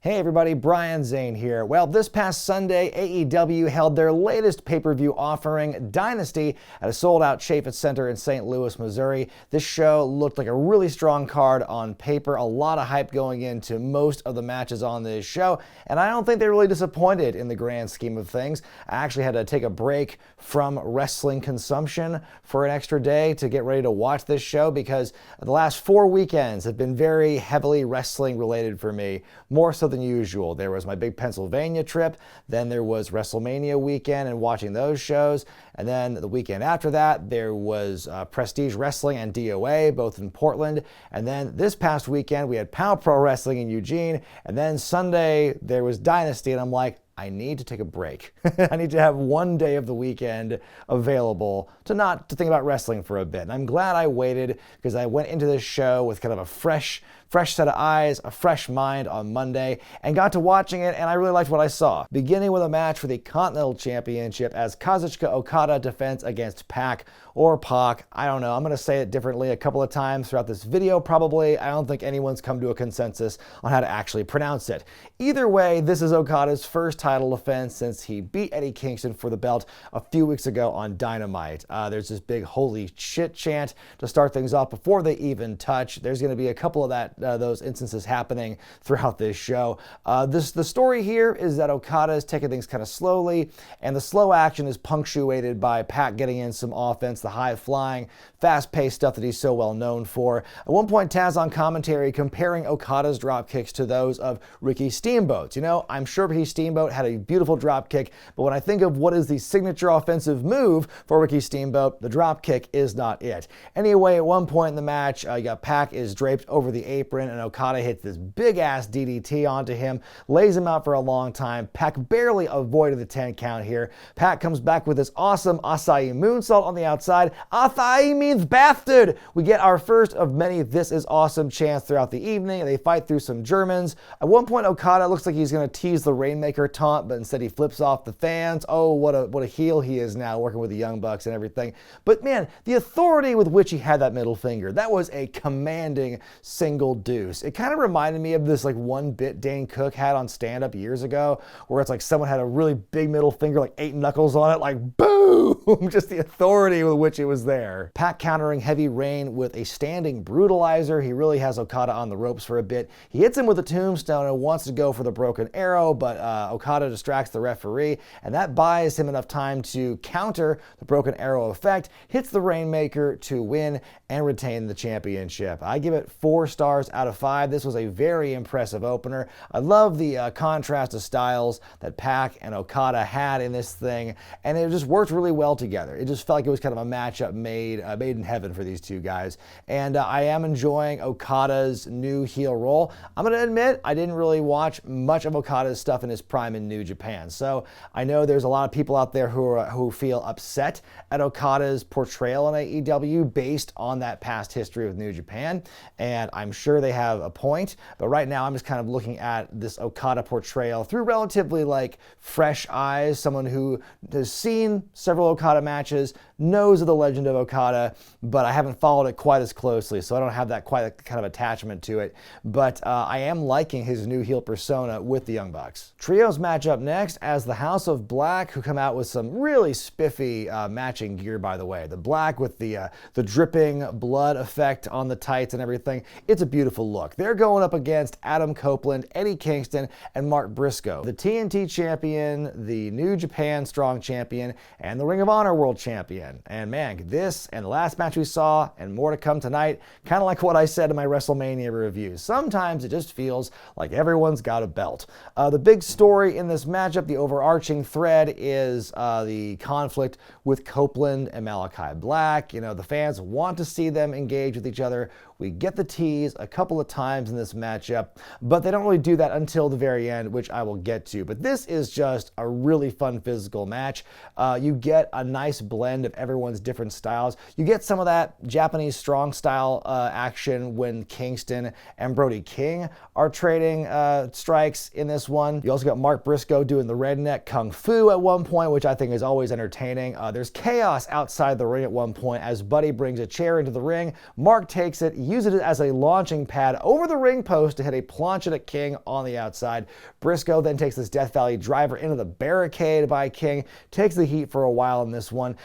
Hey everybody, Bryan Zane here. Well, this past Sunday, AEW held their latest pay-per-view offering, Dynasty, at a sold-out Chaffetz Center in St. Louis, Missouri. This show looked like a really strong card on paper, a lot of hype going into most of the matches on this show, and I don't think they really disappointed in the grand scheme of things. I actually had to take a break from wrestling consumption for an extra day to get ready to watch this show because the last 4 weekends have been very heavily wrestling related for me, more so than usual. There was my big Pennsylvania trip, then there was WrestleMania weekend and watching those shows, and then the weekend after that there was Prestige Wrestling and DOA, both in Portland, and then this past weekend we had POW Pro Wrestling in Eugene, and then Sunday there was Dynasty, and I'm like, I need to take a break. I need to have one day of the weekend available to think about wrestling for a bit. And I'm glad I waited because I went into this show with kind of a fresh set of eyes, a fresh mind on Monday, and got to watching it, and I really liked what I saw. Beginning with a match for the Continental Championship as Kazuchika Okada defends against Pac or Pac. I don't know. I'm going to say it differently a couple of times throughout this video probably. I don't think anyone's come to a consensus on how to actually pronounce it. Either way, this is Okada's first title defense since he beat Eddie Kingston for the belt a few weeks ago on Dynamite. There's this big holy shit chant to start things off before they even touch. There's going to be a couple of those instances happening throughout this show. The story here is that Okada is taking things kind of slowly, and the slow action is punctuated by Pac getting in some offense, the high-flying, fast-paced stuff that he's so well known for. At one point, Taz on commentary comparing Okada's drop kicks to those of Ricky Steamboat's. You know, I'm sure Ricky Steamboat had a beautiful drop kick, but when I think of what is the signature offensive move for Ricky Steamboat, the drop kick is not it. Anyway, at one point in the match, you got Pac is draped over the apron, and Okada hits this big-ass DDT onto him, lays him out for a long time. Pac barely avoided the 10 count here. Pac comes back with this awesome Acai moonsault on the outside. Acai means bastard! We get our first of many "this is awesome" chants throughout the evening. They fight through some Germans. At one point, Okada looks like he's going to tease the Rainmaker taunt, but instead he flips off the fans. Oh, what a heel he is now, working with the Young Bucks and everything. But man, the authority with which he had that middle finger, that was a commanding single deuce. It kind of reminded me of this like one bit Dane Cook had on stand-up years ago, where it's like someone had a really big middle finger, like 8 knuckles on it, like boom! Just the authority with which it was there. Pac countering Heavy Rain with a standing brutalizer. He really has Okada on the ropes for a bit. He hits him with a tombstone and wants to go for the broken arrow, but Okada distracts the referee, and that buys him enough time to counter the broken arrow effect, hits the Rainmaker to win and retain the championship. I give it 4 stars out of 5. This was a very impressive opener. I love the contrast of styles that Pac and Okada had in this thing, and it just worked really well together. It just felt like it was kind of a matchup made in heaven for these two guys. And I am enjoying Okada's new heel role. I'm going to admit, I didn't really watch much of Okada's stuff in his prime in New Japan. So I know there's a lot of people out there who feel upset at Okada's portrayal in AEW based on that past history with New Japan. And I'm sure they have a point. But right now I'm just kind of looking at this Okada portrayal through relatively like fresh eyes. Someone who has seen several Okada matches, knows of the legend of Okada, but I haven't followed it quite as closely, so I don't have that quite kind of attachment to it. But I am liking his new heel persona with the Young Bucks. Trios match up next as the House of Black, who come out with some really spiffy matching gear, by the way. The black with the dripping blood effect on the tights and everything. It's a beautiful look. They're going up against Adam Copeland, Eddie Kingston, and Mark Briscoe, the TNT champion, the New Japan Strong champion, and the Ring of Honor World champion. And man, this and the last match we saw, and more to come tonight, kind of like what I said in my WrestleMania review. Sometimes it just feels like everyone's got a belt. The big story in this matchup, the overarching thread, is the conflict with Copeland and Malachi Black. You know, the fans want to see them engage with each other. We get the tease a couple of times in this matchup, but they don't really do that until the very end, which I will get to. But this is just a really fun physical match. You get a nice blend of everyone's different styles. You get some of that Japanese strong style action when Kingston and Brody King are trading strikes in this one. You also got Mark Briscoe doing the redneck kung fu at one point, which I think is always entertaining. There's chaos outside the ring at one point as Buddy brings a chair into the ring. Mark takes it, uses it as a launching pad over the ring post to hit a plancha to King on the outside. Briscoe then takes this Death Valley driver into the barricade by King, takes the heat for a while in this one.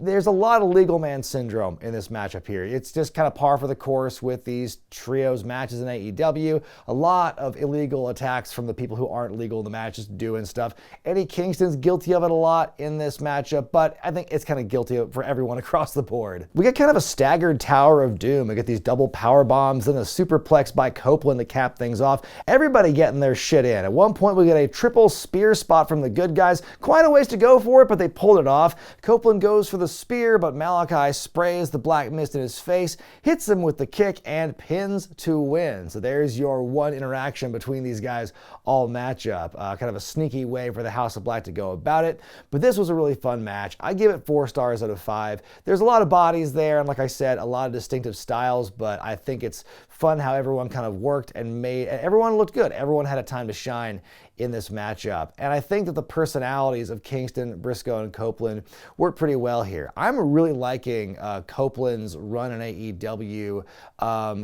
There's a lot of legal man syndrome in this matchup here. It's just kind of par for the course with these trios matches in AEW. A lot of illegal attacks from the people who aren't legal in the matches doing stuff. Eddie Kingston's guilty of it a lot in this matchup, but I think it's kind of guilty for everyone across the board. We get kind of a staggered Tower of Doom. We get these double power bombs and a superplex by Copeland to cap things off. Everybody getting their shit in. At one point, we get a triple spear spot from the good guys. Quite a ways to go for it, but they pulled it off. Copeland goes for the spear, but Malachi sprays the black mist in his face, hits him with the kick, and pins to win. So there's your one interaction between these guys all matchup. Kind of a sneaky way for the House of Black to go about it. But this was a really fun match. I give it 4 stars out of 5. There's a lot of bodies there, and like I said, a lot of distinctive styles, but I think it's fun how everyone kind of worked and everyone looked good. Everyone had a time to shine in this matchup. And I think that the personalities of Kingston, Briscoe, and Copeland work pretty well here. I'm really liking Copeland's run in AEW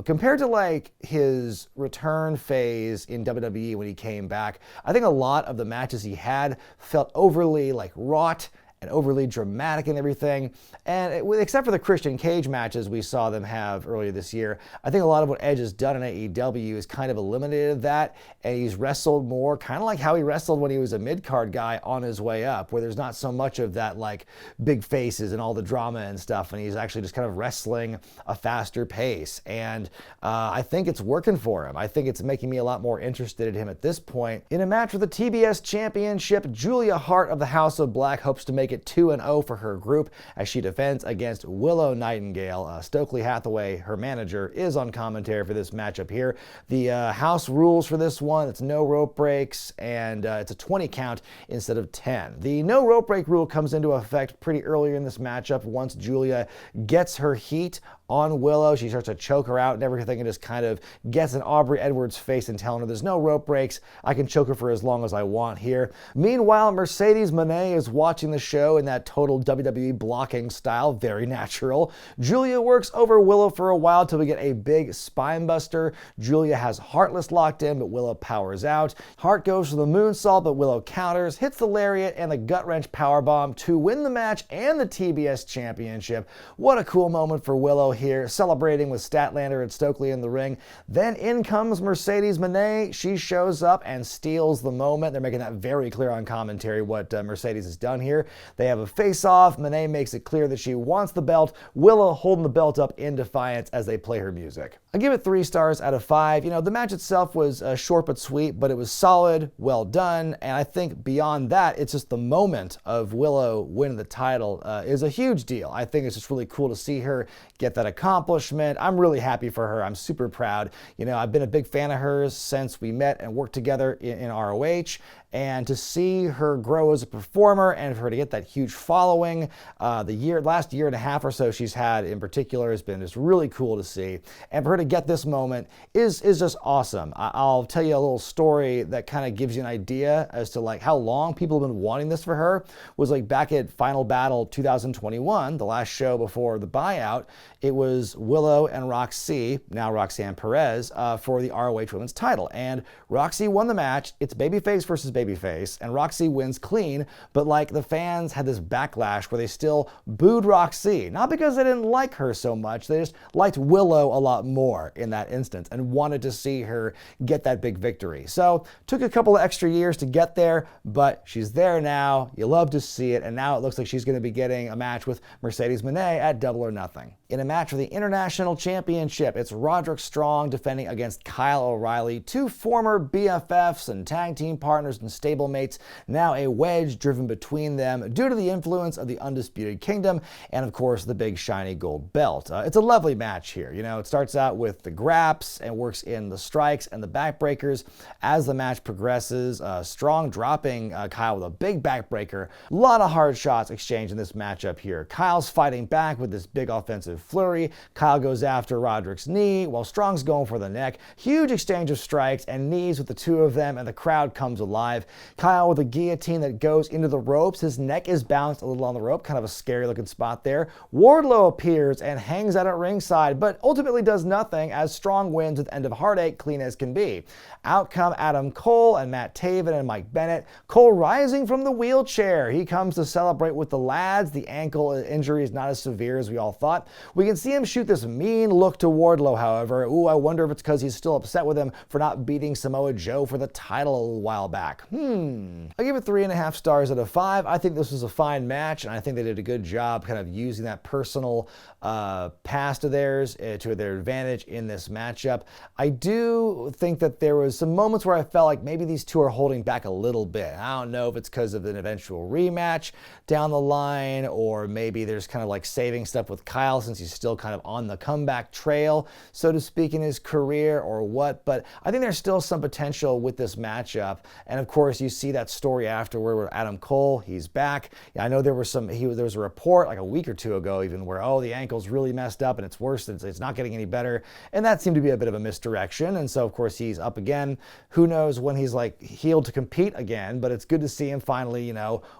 compared to like his return phase in WWE when he came back. I think a lot of the matches he had felt overly like wrought and overly dramatic and everything. And except for the Christian Cage matches we saw them have earlier this year, I think a lot of what Edge has done in AEW has kind of eliminated that, and he's wrestled more kind of like how he wrestled when he was a mid-card guy on his way up, where there's not so much of that like big faces and all the drama and stuff, and he's actually just kind of wrestling a faster pace. And I think it's working for him. I think it's making me a lot more interested in him at this point. In a match for the TBS Championship, Julia Hart of the House of Black hopes to make it 2-0 for her group as she defends against Willow Nightingale. Stokely Hathaway, her manager, is on commentary for this matchup here. The house rules for this one, it's no rope breaks, and it's a 20 count instead of 10. The no rope break rule comes into effect pretty early in this matchup once Julia gets her heat on Willow. She starts to choke her out and everything, and just kind of gets in Aubrey Edwards' face and telling her there's no rope breaks. I can choke her for as long as I want here. Meanwhile, Mercedes Moné is watching the show in that total WWE blocking style, very natural. Julia works over Willow for a while till we get a big spine buster. Julia has Heartless locked in, but Willow powers out. Hart goes for the moonsault, but Willow counters, hits the lariat and the gut wrench powerbomb to win the match and the TBS Championship. What a cool moment for Willow here, celebrating with Statlander and Stokely in the ring. Then in comes Mercedes Moné. She shows up and steals the moment. They're making that very clear on commentary what Mercedes has done here. They have a face-off. Moné makes it clear that she wants the belt. Willow holding the belt up in defiance as they play her music. I give it 3 stars out of 5. You know, the match itself was short but sweet, but it was solid, well done, and I think beyond that, it's just the moment of Willow winning the title is a huge deal. I think it's just really cool to see her get that accomplishment. I'm really happy for her. I'm super proud. You know, I've been a big fan of hers since we met and worked together in ROH, and to see her grow as a performer and for her to get that huge following, last year and a half or so she's had in particular has been just really cool to see. And for her to get this moment is just awesome. I'll tell you a little story that kind of gives you an idea as to like how long people have been wanting this for her. Was like back at Final Battle 2021, the last show before the buyout, it was Willow and Roxy, now Roxanne Perez, for the ROH Women's title. And Roxy won the match. It's babyface versus babyface, and Roxy wins clean, but like the fans had this backlash where they still booed Roxy. Not because they didn't like her so much, they just liked Willow a lot more in that instance and wanted to see her get that big victory. So took a couple of extra years to get there, but she's there now. You love to see it, and now it looks like she's going to be getting a match with Mercedes Moné at Double or Nothing. In a match for the International Championship, it's Roderick Strong defending against Kyle O'Reilly, 2 former BFFs and tag team partners and stablemates, now a wedge driven between them due to the influence of the Undisputed Kingdom and, of course, the big shiny gold belt. It's a lovely match here. You know, it starts out with the graps and works in the strikes and the backbreakers. As the match progresses, Strong dropping Kyle with a big backbreaker. A lot of hard shots exchanged in this matchup here. Kyle's fighting back with this big offensive flurry. Kyle goes after Roderick's knee while Strong's going for the neck. Huge exchange of strikes and knees with the two of them, and the crowd comes alive. Kyle with a guillotine that goes into the ropes. His neck is bounced a little on the rope, kind of a scary looking spot there. Wardlow appears and hangs out at ringside, but ultimately does nothing 2-0 as Strong wins with End of Heartache clean as can be. Out come Adam Cole and Matt Taven and Mike Bennett. Cole rising from the wheelchair. He comes to celebrate with the lads. The ankle injury is not as severe as we all thought. We can see him shoot this mean look to Wardlow, however. Ooh, I wonder if it's because he's still upset with him for not beating Samoa Joe for the title a while back. I give it 3.5 stars out of 5. I think this was a fine match, and I think they did a good job kind of using that personal past of theirs to their advantage in this matchup. I do think that there was some moments where I felt like maybe these two are holding back a little bit. I don't know if it's because of an eventual rematch down the line, or maybe there's kind of like saving stuff with Kyle since he's still kind of on the comeback trail, so to speak, in his career, or what. But I think there's still some potential with this matchup. And of course, you see that story afterward where Adam Cole, he's back. I know there was a report like a week or two ago even where, oh, the ankle's really messed up and it's worse, it's not getting any better. And that seemed to be a bit of a misdirection. And so of course he's up again. Who knows when he's like healed to compete again, but it's good to see him finally,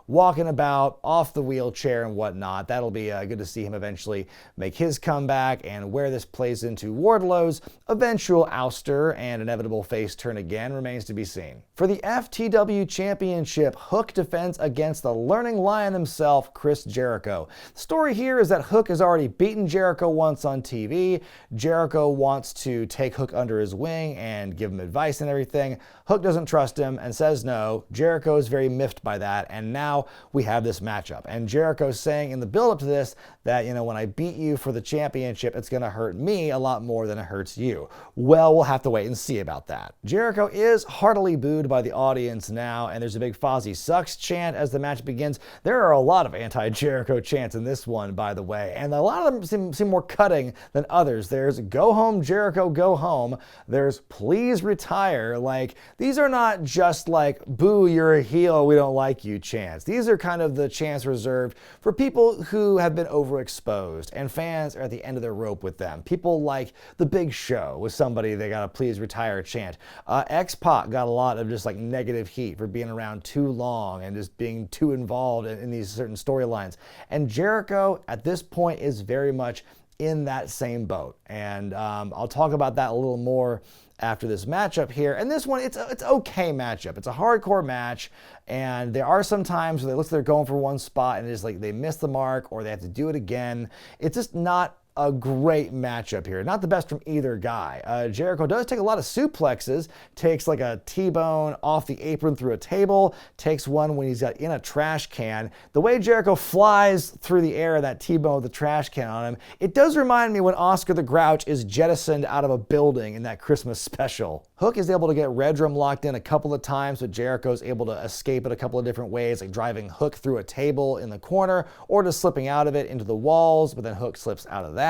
walking about off the wheelchair and whatnot. That'll be good to see him eventually make his comeback, and where this plays into Wardlow's eventual ouster and inevitable face turn again remains to be seen. For the FTW Championship, Hook defends against the Learning Lion himself, Chris Jericho. The story here is that Hook has already beaten Jericho once on TV. Jericho wants to take Hook under his wing and give him advice and everything. Hook doesn't trust him and says no. Jericho is very miffed by that, and now we have this matchup. And Jericho's saying in the build-up to this that, when I beat you for the championship, it's going to hurt me a lot more than it hurts you. Well, we'll have to wait and see about that. Jericho is heartily booed by the audience now, and there's a big Fozzy Sucks chant as the match begins. There are a lot of anti-Jericho chants in this one, by the way, and a lot of them seem more cutting than others. There's "Go home, Jericho, go home." There's "Please retire." Like, these are not just like, "Boo, you're a heel, we don't like you" chants. These are kind of the chants reserved for people who have been overexposed, and fans are at the end of their rope with them. People like The Big Show with somebody they got a "Please retire" chant. X-Pac got a lot of just like negative heat for being around too long and just being too involved in these certain storylines. And Jericho at this point is very much in that same boat. And I'll talk about that a little more after this matchup here. And this one, it's okay matchup. It's a hardcore match, and there are some times where they look like they're going for one spot and it's like they miss the mark or they have to do it again. It's just not a great matchup here. Not the best from either guy. Jericho does take a lot of suplexes, takes like a T-bone off the apron through a table, takes one when he's got in a trash can. The way Jericho flies through the air, that T-bone with the trash can on him, it does remind me when Oscar the Grouch is jettisoned out of a building in that Christmas special. Hook is able to get Red Drum locked in a couple of times, but Jericho's able to escape it a couple of different ways, like driving Hook through a table in the corner or just slipping out of it into the walls, but then Hook slips out of that.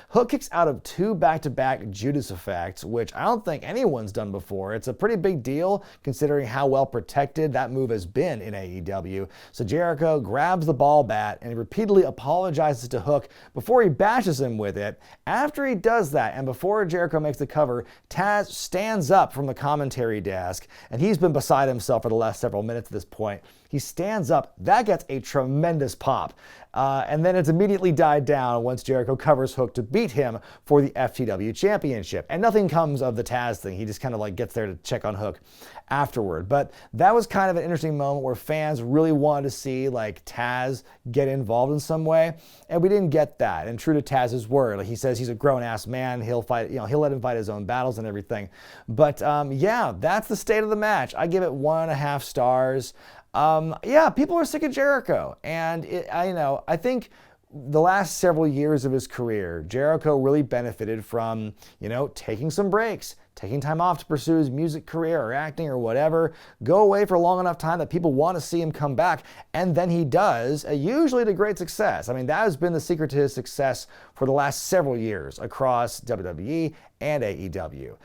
Hook kicks out of 2 back-to-back Judas effects, which I don't think anyone's done before. It's a pretty big deal considering how well protected that move has been in AEW. So Jericho grabs the ball bat and repeatedly apologizes to Hook before he bashes him with it. After he does that, and before Jericho makes the cover, Taz stands up from the commentary desk, and he's been beside himself for the last several minutes at this point. He stands up. That gets a tremendous pop. And then it's immediately died down once Jericho covers Hook to beat him for the FTW Championship. And nothing comes of the Taz thing. He just kind of like gets there to check on Hook afterward. But that was kind of an interesting moment where fans really wanted to see like Taz get involved in some way. And we didn't get that. And true to Taz's word, like he says he's a grown-ass man. He'll fight, he'll let him fight his own battles and everything. But yeah, that's the state of the match. I give it 1.5 stars. Yeah, people are sick of Jericho, and I think the last several years of his career, Jericho really benefited from, taking some breaks, taking time off to pursue his music career or acting or whatever, go away for a long enough time that people want to see him come back, and then he does, usually to great success. I mean, that has been the secret to his success for the last several years across WWE and AEW.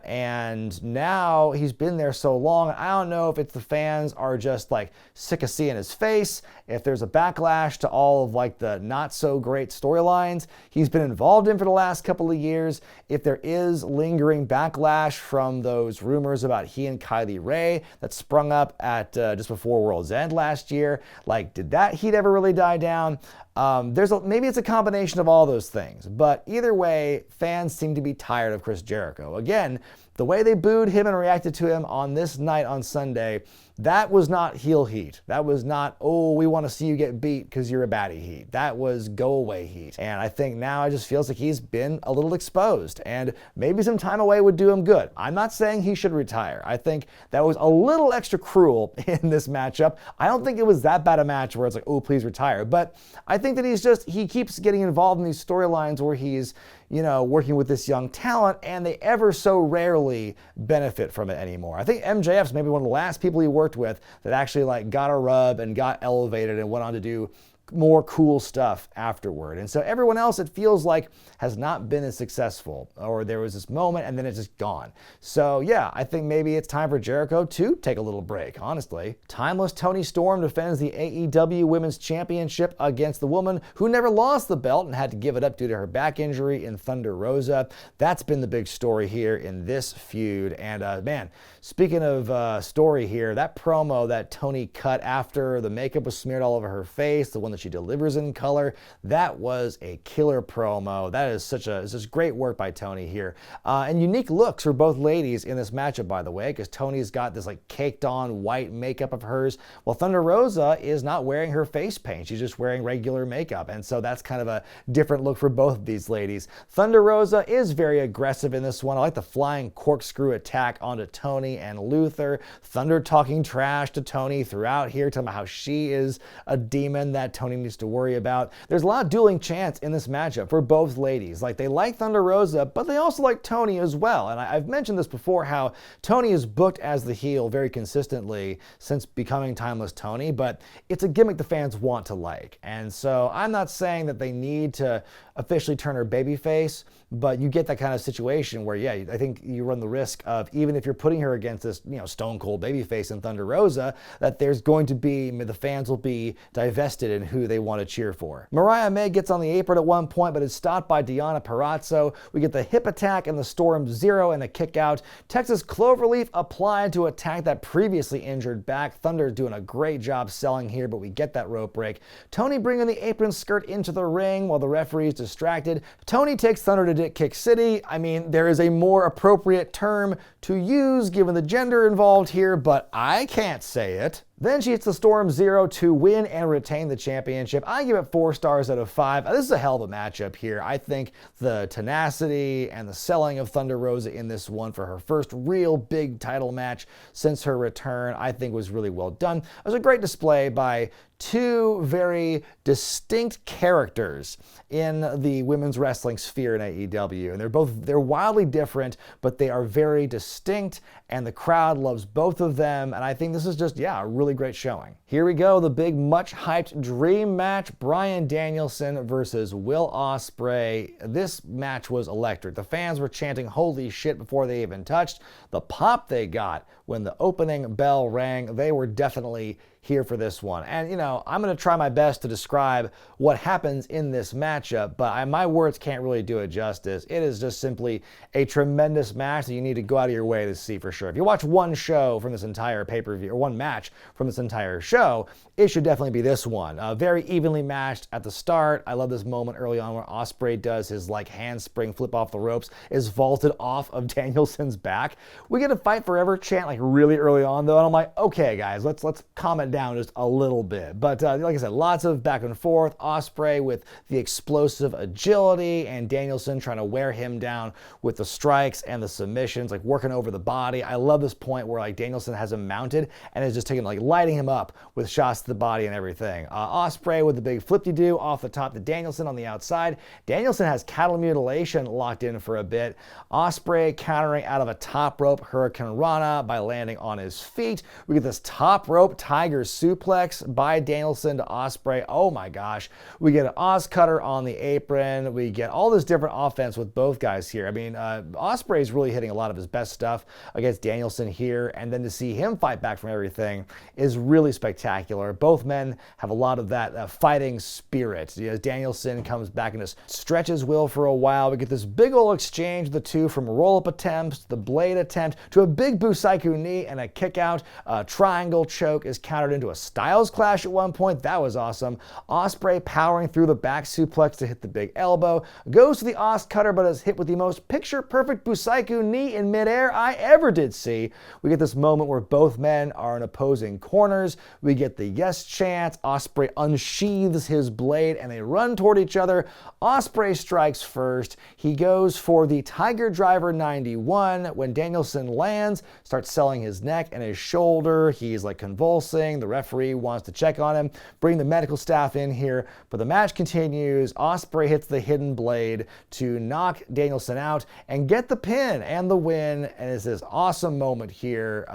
And now he's been there so long, I don't know if it's the fans are just like sick of seeing his face, if there's a backlash to all of like the not so great storylines he's been involved in for the last couple of years, if there is lingering backlash from those rumors about he and Kylie Ray that sprung up at just before World's End last year. Like, did that heat ever really die down? Maybe it's a combination of all those things, but either way, fans seem to be tired of Chris Jericho. Again, the way they booed him and reacted to him on this night on Sunday, that was not heel heat. That was not, oh, we want to see you get beat because you're a baddie heat. That was go away heat. And I think now it just feels like he's been a little exposed, and maybe some time away would do him good. I'm not saying he should retire. I think that was a little extra cruel in this matchup. I don't think it was that bad a match where it's like, oh, please retire. But I think that he keeps getting involved in these storylines where he's, working with this young talent, and they ever so rarely benefit from it anymore. I think MJF's maybe one of the last people he worked with that actually got a rub and got elevated and went on to do more cool stuff afterward. And so everyone else, it feels like, has not been as successful, or there was this moment and then it's just gone. So yeah, I think maybe it's time for Jericho to take a little break, honestly. Timeless Toni Storm defends the AEW Women's Championship against the woman who never lost the belt and had to give it up due to her back injury in Thunder Rosa. That's been the big story here in this feud. And man, speaking of story here, that promo that Toni cut after the makeup was smeared all over her face, the one that she delivers in color, that was a killer promo. That is such great work by Toni here. And unique looks for both ladies in this matchup, by the way, because Toni's got this caked on white makeup of hers, while Thunder Rosa is not wearing her face paint. She's just wearing regular makeup. And so that's kind of a different look for both of these ladies. Thunder Rosa is very aggressive in this one. I like the flying corkscrew attack onto Toni and Luther. Thunder talking trash to Toni throughout here, talking about how she is a demon that Toni needs to worry about. There's a lot of dueling chants in this matchup for both ladies. They like Thunder Rosa, but they also like Toni as well. And I've mentioned this before, how Toni is booked as the heel very consistently since becoming Timeless Toni, but it's a gimmick the fans want to like. And so I'm not saying that they need to officially turn her babyface, but you get that kind of situation where, yeah, I think you run the risk of, even if you're putting her against this, stone cold babyface in Thunder Rosa, that there's going to be, the fans will be divested in who they want to cheer for. Mariah May gets on the apron at one point, but is stopped by Deonna Purrazzo. We get the hip attack and the Storm Zero and a kick out. Texas Cloverleaf applied to attack that previously injured back. Thunder doing a great job selling here, but we get that rope break. Toni bringing the apron skirt into the ring while the referee is distracted. Toni takes Thunder to Dick Kick City. There is a more appropriate term to use given the gender involved here, but I can't say it. Then she hits the Storm Zero to win and retain the championship. I give it 4 stars out of 5. This is a hell of a matchup here. I think the tenacity and the selling of Thunder Rosa in this one for her first real big title match since her return, I think was really well done. It was a great display by two very distinct characters in the women's wrestling sphere in AEW. And they're wildly different, but they are very distinct, and the crowd loves both of them. And I think this is just, a really great showing. Here we go, the big, much hyped dream match, Bryan Danielson versus Will Ospreay. This match was electric. The fans were chanting holy shit before they even touched. The pop they got when the opening bell rang, they were definitely here for this one. And I'm going to try my best to describe what happens in this matchup, but my words can't really do it justice. It is just simply a tremendous match that you need to go out of your way to see for sure. If you watch one show from this entire pay-per-view, or one match from this entire show, it should definitely be this one. Very evenly matched at the start. I love this moment early on where Ospreay does his handspring flip off the ropes, is vaulted off of Danielson's back. We get a fight forever chant really early on though, and I'm like, okay guys, let's calm it down just a little bit. But like I said, lots of back and forth. Ospreay with the explosive agility, and Danielson trying to wear him down with the strikes and the submissions, working over the body. I love this point where Danielson has him mounted and is just taking lighting him up with shots to the body and everything. Ospreay with the big flip-de-doo off the top to Danielson on the outside. Danielson has cattle mutilation locked in for a bit. Ospreay countering out of a top rope Hurricane Rana by landing on his feet. We get this top rope Tiger suplex by Danielson to Ospreay. Oh my gosh. We get an Oz cutter on the apron. We get all this different offense with both guys here. Ospreay is really hitting a lot of his best stuff against Danielson here, and then to see him fight back from everything is really spectacular. Both men have a lot of that fighting spirit. Danielson comes back and just stretches Will for a while. We get this big old exchange of the two, from roll-up attempts, the blade attempt, to a big Busaiku knee and a kick out. Triangle choke is countered into a Styles Clash at one point. That was awesome. Ospreay powering through the back suplex to hit the big elbow. Goes to the Os cutter, but is hit with the most picture-perfect Busaiku knee in midair I ever did see. We get this moment where both men are in opposing corners. We get the yes chant. Ospreay unsheathes his blade and they run toward each other. Ospreay strikes first. He goes for the Tiger Driver 91. When Danielson lands, starts selling his neck and his shoulder. He's like convulsing. The referee wants to check on him. Bring the medical staff in here. But the match continues. Ospreay hits the hidden blade to knock Danielson out and get the pin and the win. And it's this awesome moment here.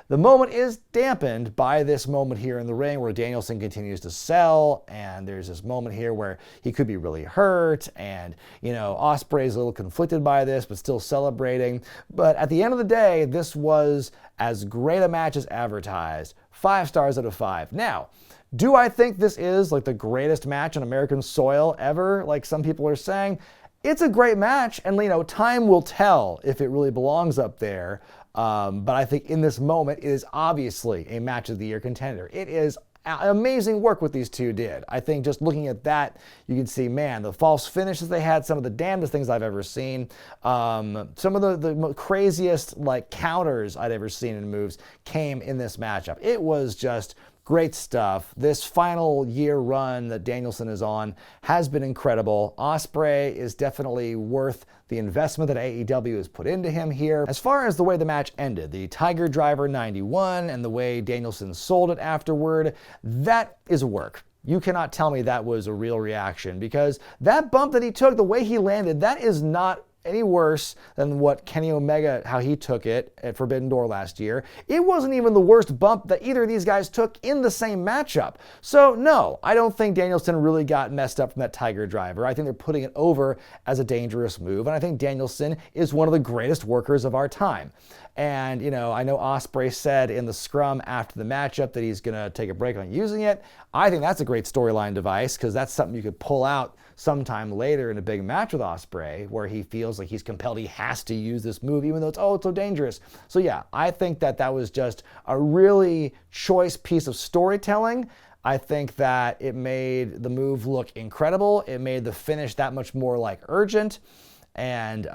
The moment is dampened by this moment here in the ring where Danielson continues to sell, and there's this moment here where he could be really hurt, and Ospreay's a little conflicted by this but still celebrating. But at the end of the day, this was as great a match as advertised. 5 stars out of 5. Now, do I think this is like the greatest match on American soil ever, like some people are saying? It's a great match, and time will tell if it really belongs up there. But I think in this moment, it is obviously a match of the year contender. It is amazing work what these two did. I think just looking at that, you can see, man, the false finishes they had, some of the damnedest things I've ever seen. Some of the craziest counters I'd ever seen in moves came in this matchup. It was just great stuff. This final year run that Danielson is on has been incredible. Ospreay is definitely worth the investment that AEW has put into him here. As far as the way the match ended, the Tiger Driver 91 and the way Danielson sold it afterward, that is a work. You cannot tell me that was a real reaction, because that bump that he took, the way he landed, that is not any worse than what Kenny Omega, how he took it at Forbidden Door last year. It wasn't even the worst bump that either of these guys took in the same matchup. So no, I don't think Danielson really got messed up from that Tiger Driver. I think they're putting it over as a dangerous move, and I think Danielson is one of the greatest workers of our time. And, I know Ospreay said in the scrum after the matchup that he's going to take a break on using it. I think that's a great storyline device, because that's something you could pull out sometime later in a big match with Ospreay, where he feels like he's compelled, he has to use this move, even though it's so dangerous. So yeah, I think that was just a really choice piece of storytelling. I think that it made the move look incredible. It made the finish that much more urgent. And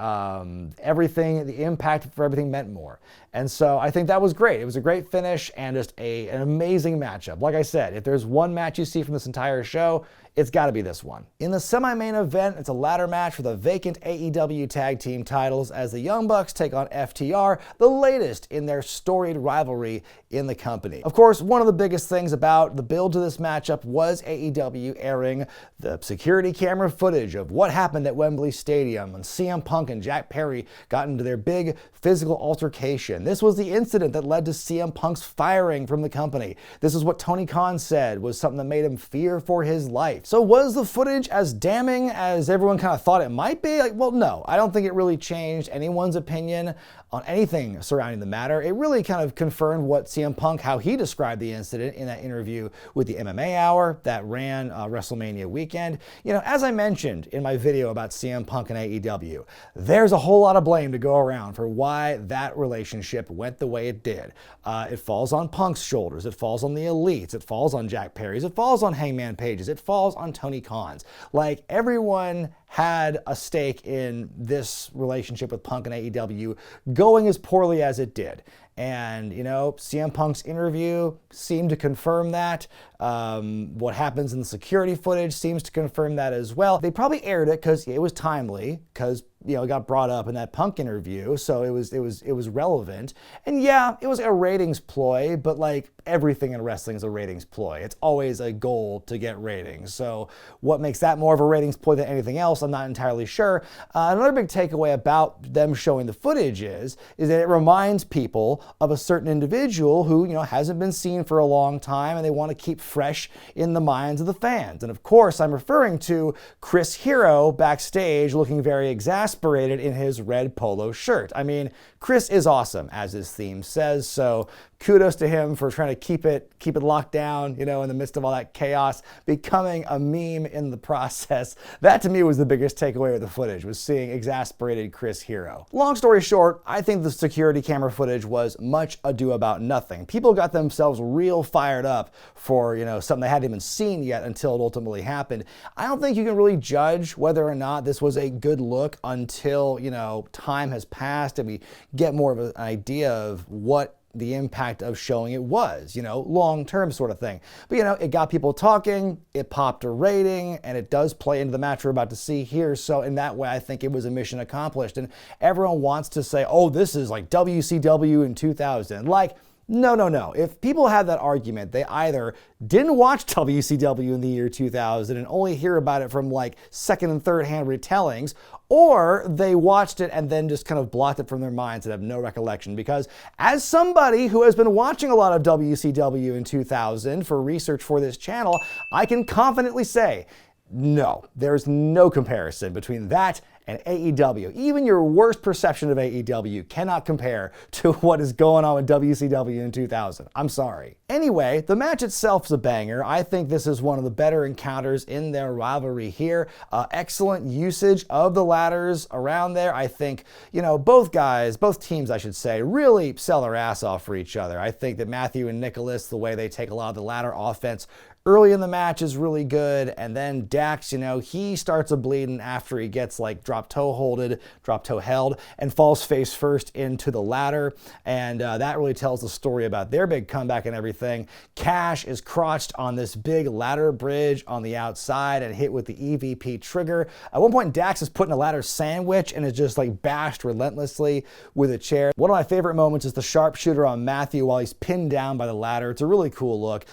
everything, the impact for everything meant more. And so I think that was great. It was a great finish and just an amazing matchup. Like I said, if there's one match you see from this entire show, it's got to be this one. In the semi-main event, it's a ladder match for the vacant AEW tag team titles as the Young Bucks take on FTR, the latest in their storied rivalry in the company. Of course, one of the biggest things about the build to this matchup was AEW airing the security camera footage of what happened at Wembley Stadium when CM Punk and Jack Perry got into their big physical altercation. This was the incident that led to CM Punk's firing from the company. This is what Tony Khan said was something that made him fear for his life. So was the footage as damning as everyone kind of thought it might be? Well, no. I don't think it really changed anyone's opinion on anything surrounding the matter. It really kind of confirmed what CM Punk, how he described the incident in that interview with the MMA Hour that ran WrestleMania weekend. As I mentioned in my video about CM Punk and AEW, there's a whole lot of blame to go around for why that relationship went the way it did. It falls on Punk's shoulders. It falls on the Elites. It falls on Jack Perry's. It falls on Hangman Page's. It falls on Tony Khan's. Everyone had a stake in this relationship with Punk and AEW going as poorly as it did. And, CM Punk's interview seemed to confirm that. What happens in the security footage seems to confirm that as well. They probably aired it because it was timely, because it got brought up in that Punk interview, so it was relevant. And yeah, it was a ratings ploy, but everything in wrestling is a ratings ploy. It's always a goal to get ratings. So what makes that more of a ratings ploy than anything else, I'm not entirely sure. Another big takeaway about them showing the footage is that it reminds people of a certain individual who, hasn't been seen for a long time, and they want to keep fresh in the minds of the fans. And of course, I'm referring to Chris Hero backstage looking very exasperated in his red polo shirt. I mean, Chris is awesome, as his theme says, so kudos to him for trying to keep it locked down, in the midst of all that chaos, becoming a meme in the process. That to me was the biggest takeaway of the footage, was seeing exasperated Chris Hero. Long story short, I think the security camera footage was much ado about nothing. People got themselves real fired up for, something they hadn't even seen yet until it ultimately happened. I don't think you can really judge whether or not this was a good look until, time has passed and we get more of an idea of what the impact of showing it was, long-term sort of thing. But, it got people talking, it popped a rating, and it does play into the match we're about to see here. So in that way, I think it was a mission accomplished. And everyone wants to say, oh, this is like WCW in 2000. Like, no. If people have that argument, they either didn't watch WCW in the year 2000 and only hear about it from like second and third hand retellings, or they watched it and then just kind of blocked it from their minds and have no recollection. Because as somebody who has been watching a lot of WCW in 2000 for research for this channel, I can confidently say, no, there's no comparison between that and AEW. Even your worst perception of AEW cannot compare to what is going on with WCW in 2000. I'm sorry. Anyway, the match itself is a banger. I think this is one of the better encounters in their rivalry here. Excellent usage of the ladders around there. I think, both teams, I should say, really sell their ass off for each other. I think that Matthew and Nicholas, the way they take a lot of the ladder offense early in the match is really good, and then Dax, he starts a bleeding after he gets drop toe held, and falls face first into the ladder, and that really tells the story about their big comeback and everything. Cash is crotched on this big ladder bridge on the outside and hit with the EVP trigger. At one point, Dax is put in a ladder sandwich and is just bashed relentlessly with a chair. One of my favorite moments is the sharpshooter on Matthew while he's pinned down by the ladder. It's a really cool look.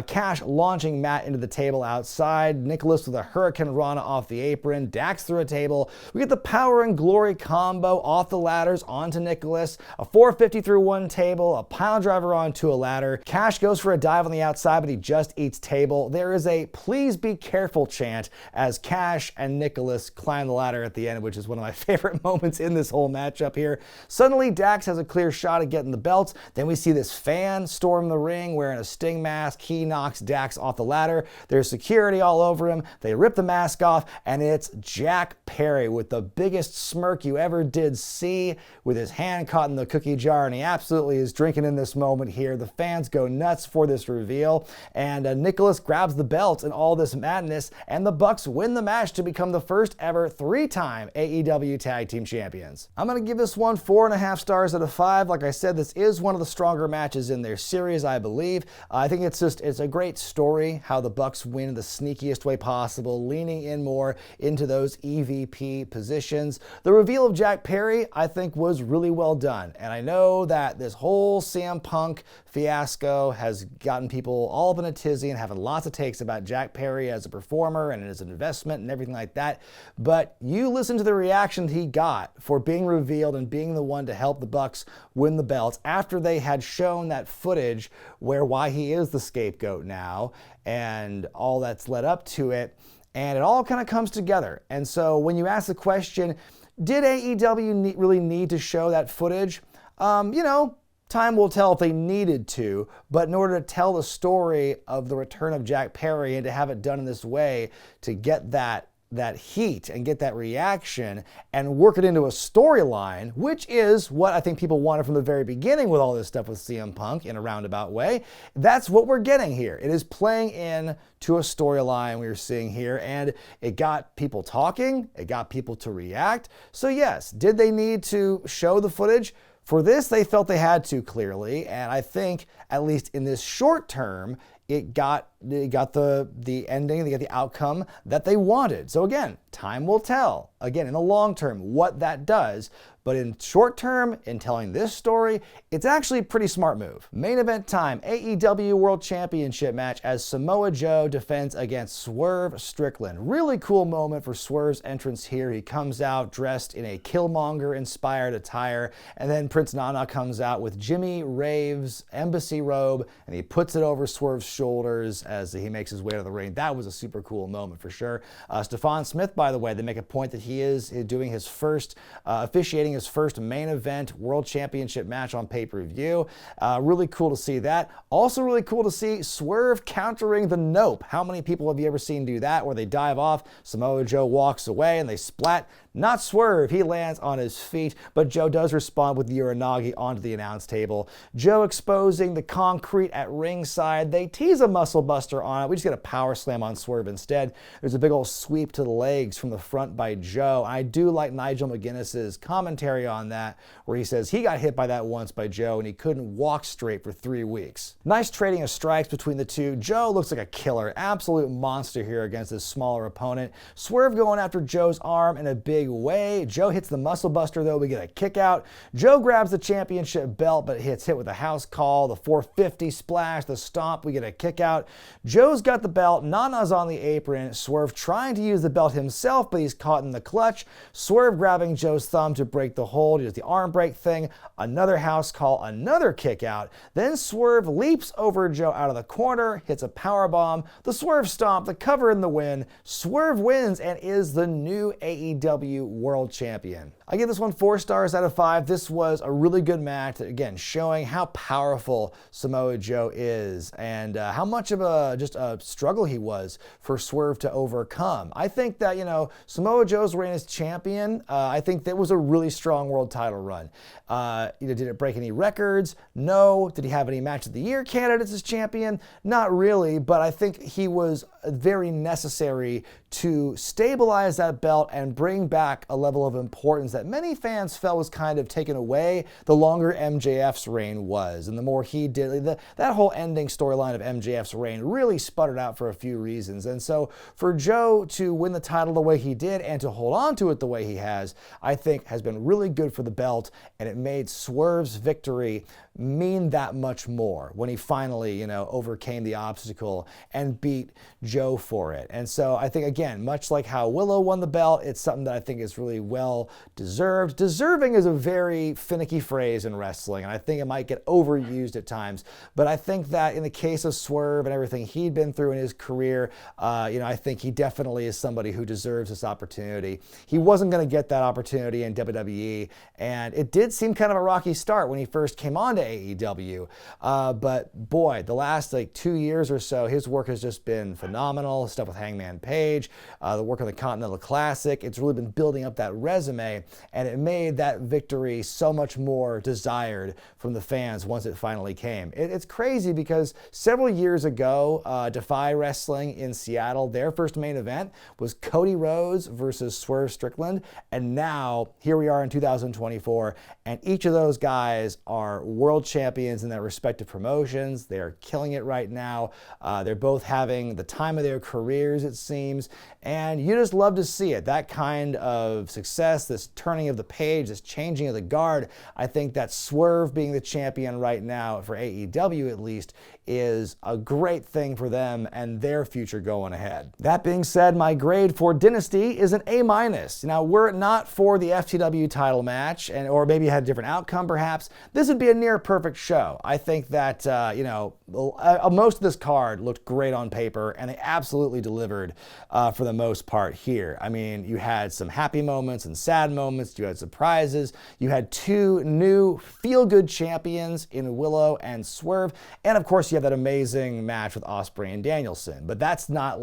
Cash launching Matt into the table outside, Nicholas with a Hurricane Rana off the apron, Dax through a table. We get the Power and Glory combo off the ladders onto Nicholas, a 450 through one table, a pile driver onto a ladder. Cash goes for a dive on the outside, but he just eats table. There is a please be careful chant as Cash and Nicholas climb the ladder at the end, which is one of my favorite moments in this whole matchup here. Suddenly, Dax has a clear shot at getting the belts. Then we see this fan storm the ring wearing a Sting mask. He knocks Dax off the ladder. There's security all over him. They rip the mask off, and it's Jack Perry with the biggest smirk you ever did see, with his hand caught in the cookie jar, and he absolutely is drinking in this moment here. The fans go nuts for this reveal, and Nicholas grabs the belt in all this madness, and the Bucks win the match to become the first ever three-time AEW Tag Team Champions. I'm going to give this one 4.5 stars out of 5. Like I said, this is one of the stronger matches in their series, I believe. I think it's a great story how the Bucks win the sneakiest way possible, leaning in more into those EVP positions. The reveal of Jack Perry, I think, was really well done. And I know that this whole CM Punk fiasco has gotten people all up in a tizzy and having lots of takes about Jack Perry as a performer and as an investment and everything like that. But you listen to the reaction he got for being revealed and being the one to help the Bucks win the belts after they had shown that footage why he is the scapegoat now and all that's led up to it. And it all kind of comes together. And so when you ask the question, did AEW really need to show that footage? Time will tell if they needed to, but in order to tell the story of the return of Jack Perry and to have it done in this way, to get that heat and get that reaction and work it into a storyline, which is what I think people wanted from the very beginning with all this stuff with CM Punk in a roundabout way. That's what we're getting here. It is playing in to a storyline we're seeing here, and it got people talking, it got people to react. So yes, did they need to show the footage? For this, they felt they had to, clearly, and I think, at least in this short term, it got the ending, they got the outcome that they wanted. So again, time will tell, again, in the long term, what that does. But in short term, in telling this story, it's actually a pretty smart move. Main event time, AEW World Championship match as Samoa Joe defends against Swerve Strickland. Really cool moment for Swerve's entrance here. He comes out dressed in a Killmonger-inspired attire, and then Prince Nana comes out with Jimmy Rave's embassy robe, and he puts it over Swerve's shoulders as he makes his way to the ring. That was a super cool moment for sure. Stephon Smith, by the way, they make a point that he is doing his first officiating his first main event World Championship match on pay-per-view. Really cool to see that. Also really cool to see Swerve countering the Nope. How many people have you ever seen do that, where they dive off, Samoa Joe walks away, and they splat? Not Swerve. He lands on his feet, but Joe does respond with the Uranagi onto the announce table. Joe exposing the concrete at ringside. They tease a muscle buster on it. We just get a power slam on Swerve instead. There's a big old sweep to the legs from the front by Joe. I do like Nigel McGuinness's commentary on that, where he says he got hit by that once by Joe and he couldn't walk straight for 3 weeks. Nice trading of strikes between the two. Joe looks like a killer, absolute monster here against his smaller opponent. Swerve going after Joe's arm in a big way. Joe hits the muscle buster though. We get a kick out. Joe grabs the championship belt but hits hit with a house call. The 450 splash, the stomp. We get a kick out. Joe's got the belt. Nana's on the apron. Swerve trying to use the belt himself, but he's caught in the clutch. Swerve grabbing Joe's thumb to break the hold. He does the arm break thing. Another house call. Another kick out. Then Swerve leaps over Joe out of the corner, hits a power bomb. The Swerve stomp, the cover in the win. Swerve wins and is the new AEW World Champion. I give this one 4 stars out of 5. This was a really good match, again, showing how powerful Samoa Joe is and how much of a struggle he was for Swerve to overcome. I think that, Samoa Joe's reign as champion, I think that was a really strong world title run. Did it break any records? No. Did he have any match of the year candidates as champion? Not really, but I think he was very necessary to stabilize that belt and bring back a level of importance that many fans felt was kind of taken away the longer MJF's reign was. And the more he did, that whole ending storyline of MJF's reign really sputtered out for a few reasons. And so for Joe to win the title the way he did and to hold on to it the way he has, I think has been really good for the belt, and it made Swerve's victory mean that much more when he finally, overcame the obstacle and beat Joe for it. And so I think, again, much like how Willow won the belt, it's something that I think is really well deserved. Deserving is a very finicky phrase in wrestling, and I think it might get overused at times. But I think that in the case of Swerve and everything he'd been through in his career, I think he definitely is somebody who deserves this opportunity. He wasn't going to get that opportunity in WWE, and it did seem kind of a rocky start when he first came on to AEW. But boy, the last 2 years or so, his work has just been phenomenal. Stuff with Hangman Page, the work on the Continental Classic. It's really been building up that resume, and it made that victory so much more desired from the fans once it finally came. It's crazy because several years ago, Defy Wrestling in Seattle, their first main event was Cody Rhodes versus Swerve Strickland, and now here we are in 2024, and each of those guys are world champions in their respective promotions. They're killing it right now. They're both having the time of their careers, it seems, and you just love to see it. That kind of success, this turning of the page, this changing of the guard. I think that Swerve being the champion right now, for AEW at least, is a great thing for them and their future going ahead. That being said, my grade for Dynasty is an A-. Now, were it not for the FTW title match, or maybe had a different outcome perhaps, this would be a near perfect show. I think that, most of this card looked great on paper, and they absolutely delivered for the most part here. I mean, you had some happy moments and sad moments. You had surprises. You had 2 new feel-good champions in Willow and Swerve. And of course, you have that amazing match with Ospreay and Danielson. But that's not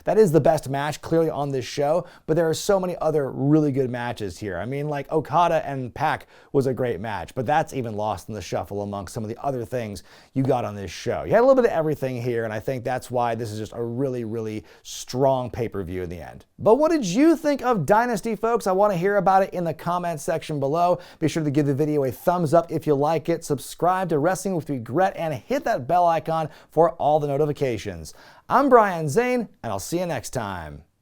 that is the best match clearly on this show, but there are so many other really good matches here. I mean, Okada and Pac was a great match, but that's even lost in the shuffle amongst some of the other things you got on this show. You had a little bit of everything here, and I think that's why this is just a really, really strong pay-per-view in the end. But what did you think of Dynasty, folks? I want to hear about it in the comments section below. Be sure to give the video a thumbs up if you like it, subscribe to Wrestling with Regret, and hit that bell icon for all the notifications. I'm Bryan Zane, and I'll see you next time.